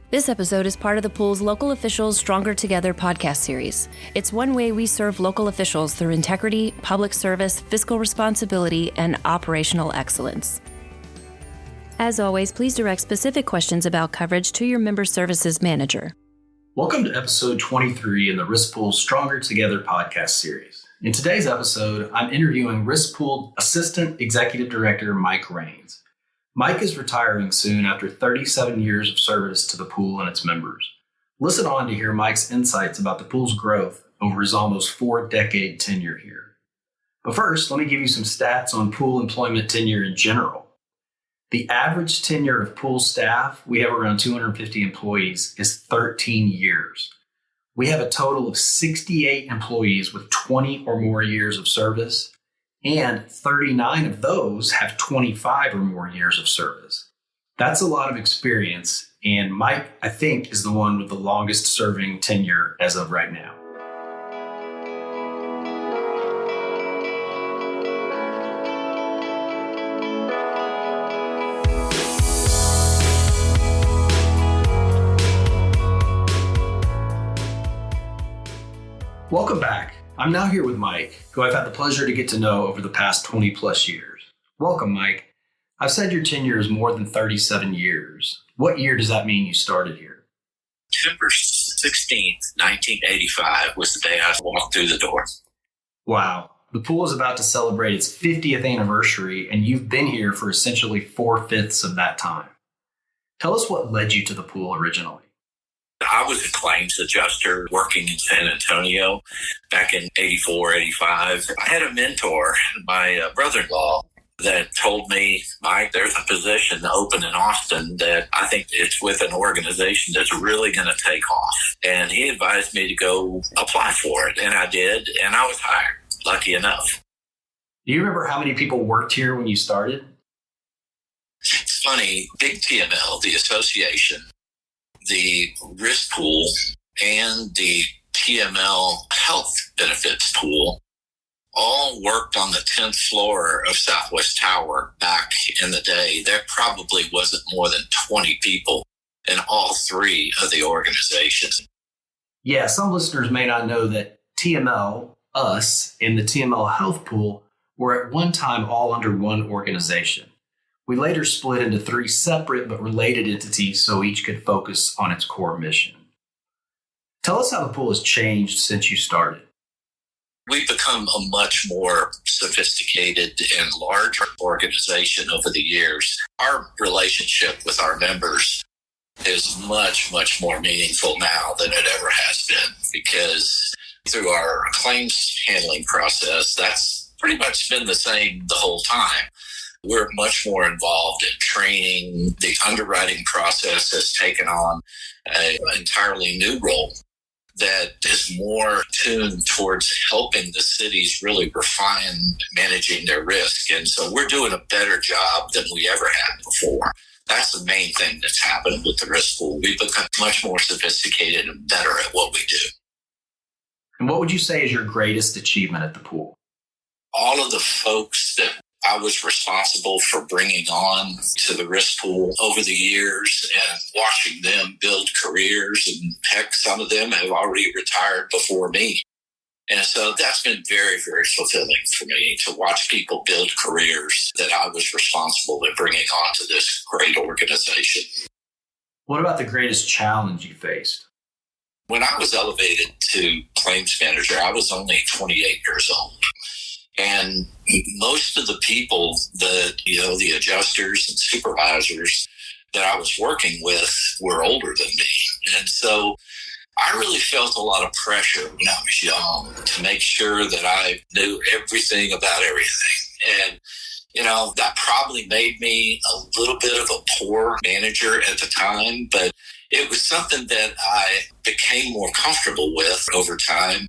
This episode is part of the pool's Local Officials Stronger Together podcast series. It's one way we serve local officials through integrity, public service, fiscal responsibility, and operational excellence. As always, please direct specific questions about coverage to your member services manager. Welcome to episode 23 in the Risk Pool's Stronger Together podcast series. In today's episode, I'm interviewing Risk Pool Assistant Executive Director Mike Rains. Mike is retiring soon after 37 years of service to the pool and its members. Listen on to hear Mike's insights about the pool's growth over his almost 4-decade tenure here. But first, let me give you some stats on pool employment tenure in general. The average tenure of pool staff, we have around 250 employees, is 13 years. We have a total of 68 employees with 20 or more years of service, and 39 of those have 25 or more years of service. That's a lot of experience, and Mike, I think, is the one with the longest serving tenure as of right now. Welcome back. I'm now here with Mike, who I've had the pleasure to get to know over the past 20 plus years. Welcome, Mike. I've said your tenure is more than 37 years. What year does that mean you started here? September 16th, 1985 was the day I walked through the door. Wow. The pool is about to celebrate its 50th anniversary, and you've been here for essentially 4/5 of that time. Tell us what led you to the pool originally. I was a claims adjuster working in San Antonio back in 84, 85. I had a mentor, my brother-in-law, that told me, Mike, there's a position open in Austin that I think it's with an organization that's really going to take off. And he advised me to go apply for it. And I did, and I was hired, lucky enough. Do you remember how many people worked here when you started? It's funny, Big TML, the association, the risk pool, and the TML health benefits pool all worked on the 10th floor of Southwest Tower back in the day. There probably wasn't more than 20 people in all three of the organizations. Yeah, some listeners may not know that TML, us, and the TML health pool were at one time all under one organization. We later split into 3 separate but related entities so each could focus on its core mission. Tell us how the pool has changed since you started. We've become a much more sophisticated and larger organization over the years. Our relationship with our members is much, much more meaningful now than it ever has been, because through our claims handling process, that's pretty much been the same the whole time. We're much more involved in training. The underwriting process has taken on an entirely new role that is more tuned towards helping the cities really refine managing their risk. And so we're doing a better job than we ever had before. That's the main thing that's happened with the risk pool. We've become much more sophisticated and better at what we do. And what would you say is your greatest achievement at the pool? All of the folks that I was responsible for bringing on to the risk pool over the years and watching them build careers. And heck, some of them have already retired before me. And so that's been very, very fulfilling for me to watch people build careers that I was responsible for bringing on to this great organization. What about the greatest challenge you faced? When I was elevated to claims manager, I was only 28 years old. And most of the people that, the adjusters and supervisors that I was working with were older than me. And so I really felt a lot of pressure when I was young to make sure that I knew everything about everything. And, that probably made me a little bit of a poor manager at the time, but it was something that I became more comfortable with over time,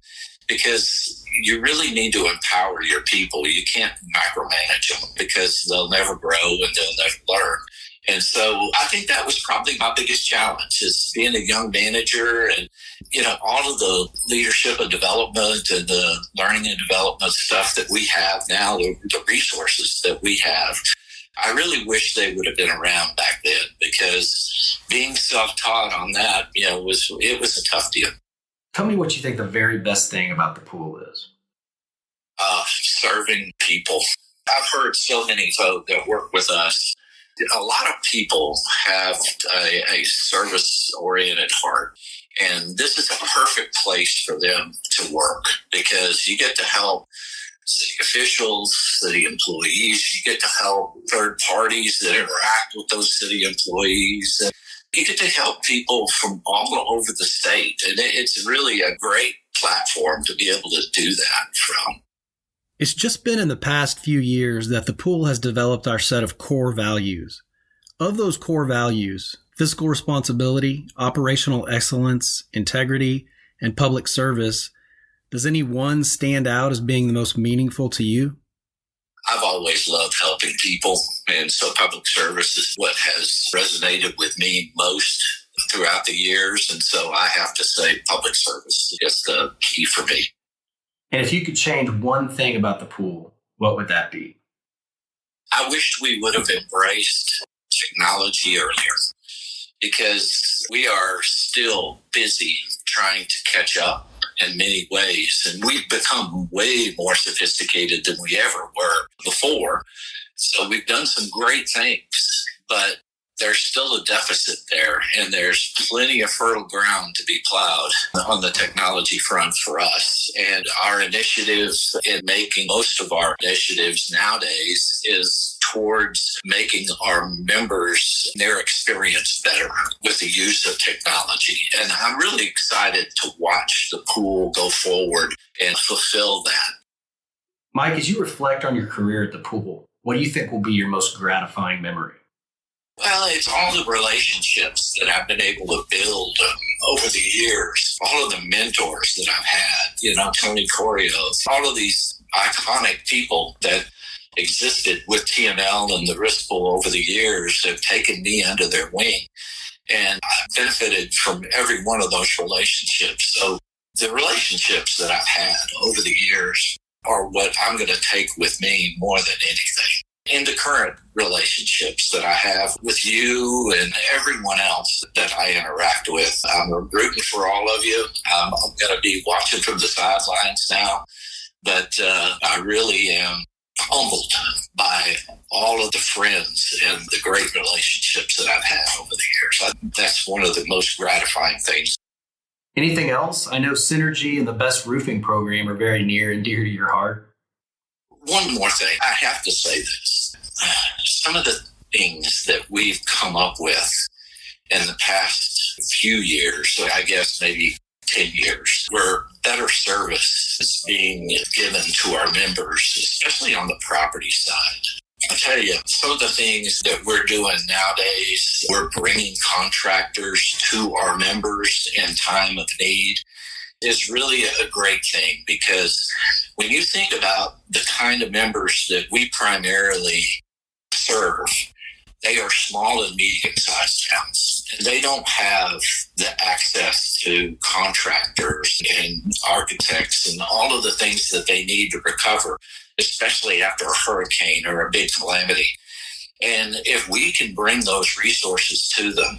because you really need to empower your people. You can't micromanage them because they'll never grow and they'll never learn. And so I think that was probably my biggest challenge, is being a young manager and, all of the leadership and development and the learning and development stuff that we have now, the resources that we have. I really wish they would have been around back then, because being self-taught on that, it was a tough deal. Tell me what you think the very best thing about the pool is. Serving people. I've heard so many folk that work with us. A lot of people have a service-oriented heart, and this is a perfect place for them to work, because you get to help city officials, city employees. You get to help third parties that interact with those city employees. You get to help people from all over the state, and it's really a great platform to be able to do that from. It's just been in the past few years that the pool has developed our set of core values. Of those core values, fiscal responsibility, operational excellence, integrity, and public service, does any one stand out as being the most meaningful to you? I've always loved helping people, and so public service is what has resonated with me most throughout the years, and so I have to say public service is the key for me. And if you could change one thing about the pool, what would that be? I wish we would have embraced technology earlier, because we are still busy trying to catch up in many ways, and we've become way more sophisticated than we ever were before. So we've done some great things, but there's still a deficit there, and there's plenty of fertile ground to be plowed on the technology front for us. And our initiative in making most of our initiatives nowadays is towards making our members, their experience better with the use of technology. And I'm really excited to watch the pool go forward and fulfill that. Mike, as you reflect on your career at the pool, what do you think will be your most gratifying memory? Well, it's all the relationships that I've been able to build over the years, all of the mentors that I've had, Tony Corio, all of these iconic people that existed with TNL and the Risk Pool over the years have taken me under their wing. And I've benefited from every one of those relationships. So the relationships that I've had over the years are what I'm going to take with me more than anything. In the current relationships that I have with you and everyone else that I interact with, I'm rooting for all of you. I'm going to be watching from the sidelines now, but I really am humbled by all of the friends and the great relationships that I've had over the years. That's one of the most gratifying things. Anything else? I know Synergy and the Best Roofing program are very near and dear to your heart. One more thing. I have to say this. Some of the things that we've come up with in the past few years, I guess maybe 10 years, where better service is being given to our members, especially on the property side. I tell you, some of the things that we're doing nowadays, we're bringing contractors to our members in time of need, is really a great thing, because when you think about the kind of members that we primarily serve, they are small and medium-sized towns, and they don't have the access to contractors and architects and all of the things that they need to recover, especially after a hurricane or a big calamity. And if we can bring those resources to them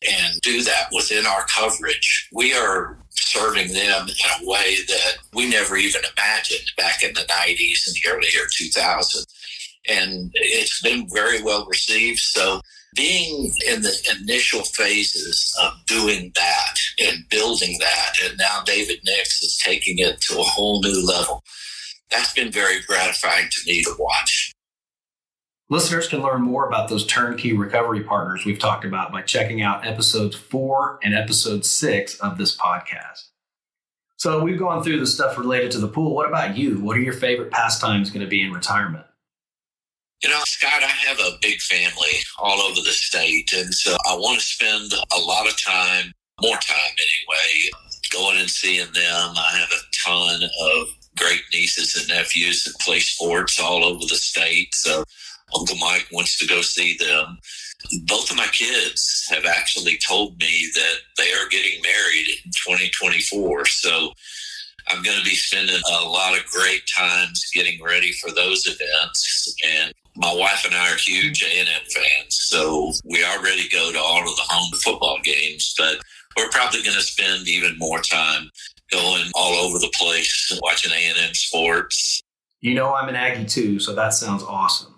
and do that within our coverage, we are serving them in a way that we never even imagined back in the 90s and the earlier 2000s. And it's been very well received. So being in the initial phases of doing that and building that, and now David Nix is taking it to a whole new level, that's been very gratifying to me to watch. Listeners can learn more about those turnkey recovery partners we've talked about by checking out episodes 4 and episode 6 of this podcast. So we've gone through the stuff related to the pool. What about you? What are your favorite pastimes going to be in retirement? Scott, I have a big family all over the state, and so I want to spend a lot of time, more time anyway, going and seeing them. I have a ton of great nieces and nephews that play sports all over the state, so Uncle Mike wants to go see them. Both of my kids have actually told me that they are getting married in 2024, so I'm going to be spending a lot of great times getting ready for those events. And My wife and I are huge A&M fans, so we already go to all of the home football games, but we're probably going to spend even more time going all over the place, watching A&M sports. You know I'm an Aggie too, so that sounds awesome.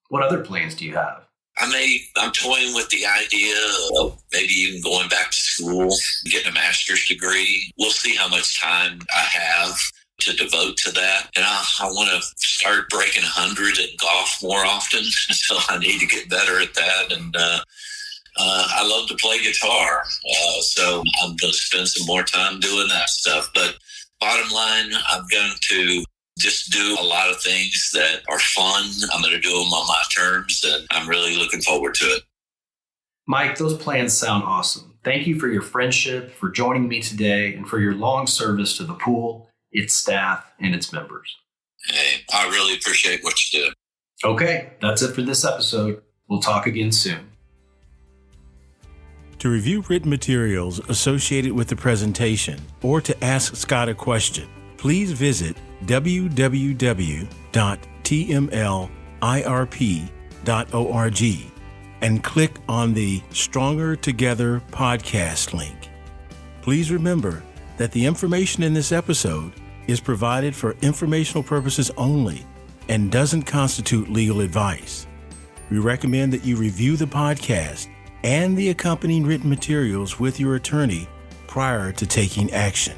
What other plans do you have? I'm toying with the idea of maybe even going back to school, getting a master's degree. We'll see how much time I have to devote to that. And I want to start breaking 100 in golf more often, so I need to get better at that. And I love to play guitar, so I'm going to spend some more time doing that stuff. But bottom line, I'm going to just do a lot of things that are fun. I'm going to do them on my terms, and I'm really looking forward to it. Mike, those plans sound awesome. Thank you for your friendship, for joining me today, and for your long service to the pool, its staff, and its members. Hey, I really appreciate what you do. Okay, that's it for this episode. We'll talk again soon. To review written materials associated with the presentation or to ask Scott a question, please visit www.tmlirp.org and click on the Stronger Together podcast link. Please remember that the information in this episode is provided for informational purposes only and doesn't constitute legal advice. We recommend that you review the podcast and the accompanying written materials with your attorney prior to taking action.